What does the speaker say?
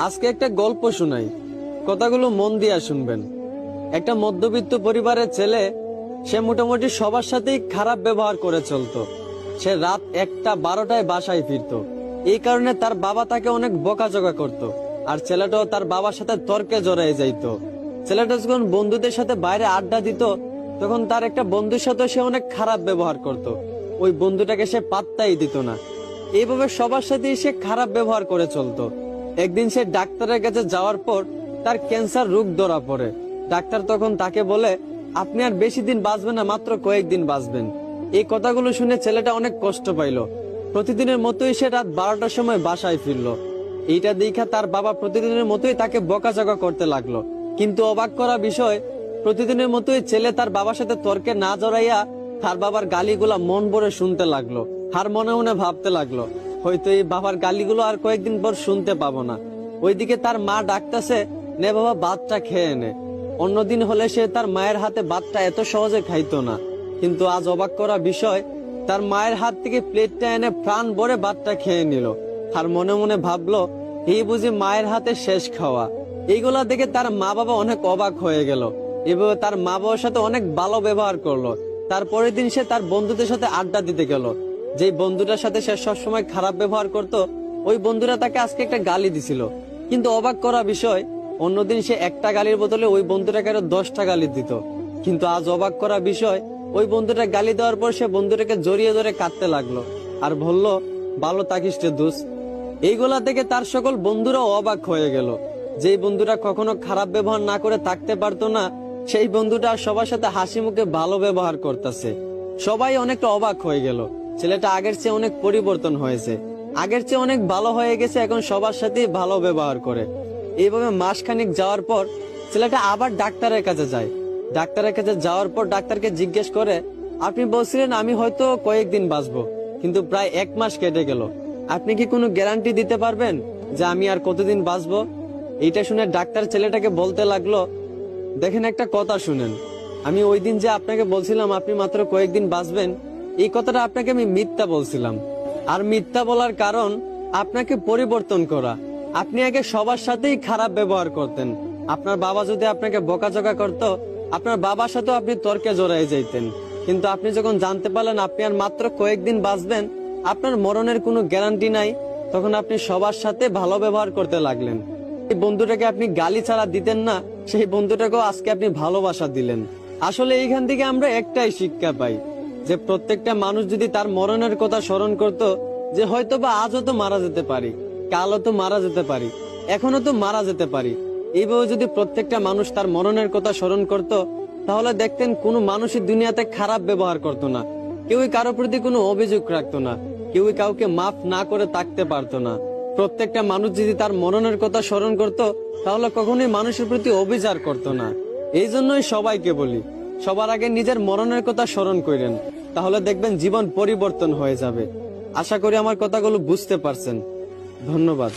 আজকে একটা গল্প শোনাই, কথাগুলো মন দিয়া শুনবেন। একটা মধ্যবিত্ত পরিবারের ছেলে, সে মোটামুটি সবার সাথেই খারাপ ব্যবহার করে চলতো। সে রাত 1টা 12টায় বাসায় ফিরতো। এই কারণে তার বাবা তাকে অনেক বকাঝকা করত। আর ছেলেটাও তার বাবার সাথে তর্কে জড়িয়ে যাইতো। ছেলেটা যখন বন্ধুদের সাথে বাইরে আড্ডা দিত, তখন তার একটা বন্ধুর সাথে সে অনেক খারাপ ব্যবহার করত। ওই বন্ধুটাকে সে পাত্তাই দিত না। এইভাবে সবার সাথেই সে খারাপ ব্যবহার করে চলতো। একদিন সে ডাক্তারের কাছে যাওয়ার পর তার ক্যান্সার রোগ ধরা পড়ে। ডাক্তার তখন তাকে বলে, আপনি আর বেশি দিন বাঁচবেন না, মাত্র কয়েকদিন বাঁচবেন। এই কথাগুলো শুনে ছেলেটা অনেক কষ্ট পাইল। প্রতিদিনের মতোই সে রাত 12টার সময় বাসায় ফিরল। এইটা দেখা তার বাবা প্রতিদিনের মতোই তাকে বকাঝকা করতে লাগলো। কিন্তু অবাক করা বিষয়, প্রতিদিনের মতোই ছেলে তার বাবার সাথে তর্কে না জড়াইয়া তার বাবার গালিগুলা মন ভরে শুনতে লাগলো। আর মনে মনে ভাবতে লাগলো, হয়তো এই বাবার গালিগুলো আর কয়েকদিন পর শুনতে পাবো না। ওইদিকে তার মা ডাকতেছে, নে বাবা ভাতটা খেয়ে নে। অন্যদিন হলে সে তার মায়ের হাতে ভাতটা এত সহজে খাইতো না। কিন্তু আজ অবাক করা বিষয়, তার মায়ের হাত থেকে প্লেটটা এনে প্রাণ ভরে ভাতটা খেয়ে নিল। আর মনে মনে ভাবলো, এই বুঝি মায়ের হাতে শেষ খাওয়া। এইগুলা দেখে তার মা বাবা অনেক অবাক হয়ে গেল। এভাবে তার মা বাবার সাথে অনেক ভালো ব্যবহার করলো। তারপরের দিন সে তার বন্ধুদের সাথে আড্ডা দিতে গেল। যেই বন্ধুটার সাথে সে সবসময় খারাপ ব্যবহার করত, ওই বন্ধুরা তাকে আজকে একটা গালি দিছিল। কিন্তু অবাক করা বিষয়, অন্যদিন সে একটা গালির বদলে ওই বন্ধুটাকে আরো 10টা গালি দিত। কিন্তু আজ অবাক করা বিষয়, ওই বন্ধুটা গালি দেওয়ার পর সে বন্ধুটাকে জড়িয়ে ধরে কাঁদতে লাগলো আর বলল, ভালো থাকিস রে দোস্ত। এইগুলা থেকে তার সকল বন্ধুরাও অবাক হয়ে গেল। যেই বন্ধুরা কখনো খারাপ ব্যবহার না করে থাকতে পারতো না, সেই বন্ধুটা সবার সাথে হাসি মুখে ভালো ব্যবহার করতেছে। সবাই অনেকটা অবাক হয়ে গেল। ছেলেটা আগের চেয়ে অনেক পরিবর্তন হয়েছে, আগের চেয়ে অনেক ভালো হয়ে গেছে, এখন সবার সাথেই ভালো ব্যবহার করে। এইভাবে মাসখানিক যাওয়ার পর ছেলেটা আবার ডাক্তারের কাছে যায়। ডাক্তারের কাছে যাওয়ার পর ডাক্তারকে জিজ্ঞেস করে, আপনি বলছিলেন আমি হয়তো কয়েকদিন বাঁচবো, কিন্তু প্রায় 1 মাস কেটে গেল। আপনি কি কোনো গ্যারান্টি দিতে পারবেন যে আমি আর কতদিন বাঁচবো? এইটা শুনে ডাক্তার ছেলেটাকে বলতে লাগলো, দেখেন একটা কথা শুনেন, আমি ওই দিন যে আপনাকে বলছিলাম আপনি মাত্র কয়েকদিন বাঁচবেন, এই কথাটা আপনাকে আমি মিথ্যা বলছিলাম। আর মিথ্যা বলার কারণ আপনাকে পরিবর্তন করা। আপনি আগে সবার সাথেই খারাপ ব্যবহার করতেন। আপনার বাবা যদি আপনাকে বকাঝকা করত, আপনার বাবার সাথেও আপনি তর্কে জড়াই যাইতেন। কিন্তু আপনি যখন জানতে পারলেন আপনি আর মাত্র কয়েকদিন বাঁচবেন, আপনার মরণের কোনো গ্যারান্টি নাই, তখন আপনি সবার সাথে ভালো ব্যবহার করতে লাগলেন। এই বন্ধুটাকে আপনি গালি ছাড়া দিতেন না, সেই বন্ধুটাকেও আজকে আপনি ভালোবাসা দিলেন। আসলে এইখান থেকে আমরা একটাই শিক্ষা পাই, যে প্রত্যেকটা মানুষ যদি তার মরণের কথা স্মরণ করত, যে হয়তো বা আজও তো মারা যেতে পারি, কালও তো মারা যেতে পারি, এখনো তো মারা যেতে পারি, এইভাবে যদি প্রত্যেকটা মানুষ তার মরণের কথা স্মরণ করত, তাহলে দেখতেন কোনো মানুষই দুনিয়াতে খারাপ ব্যবহার করত না, কেউই কারো প্রতি কোনো অভিযোগ রাখতো না, কেউই কাউকে মাফ না করে থাকতে পারতো না। প্রত্যেকটা মানুষ যদি তার মরণের কথা স্মরণ করত, তাহলে কখনোই মানুষের প্রতি অবিচার করতো না। এই জন্যই সবাইকে বলি, সবার আগে নিজের মরণের কথা স্মরণ করেন, তাহলে দেখবেন জীবন পরিবর্তন হয়ে যাবে। আশা করি আমার কথাগুলো বুঝতে পারছেন। ধন্যবাদ।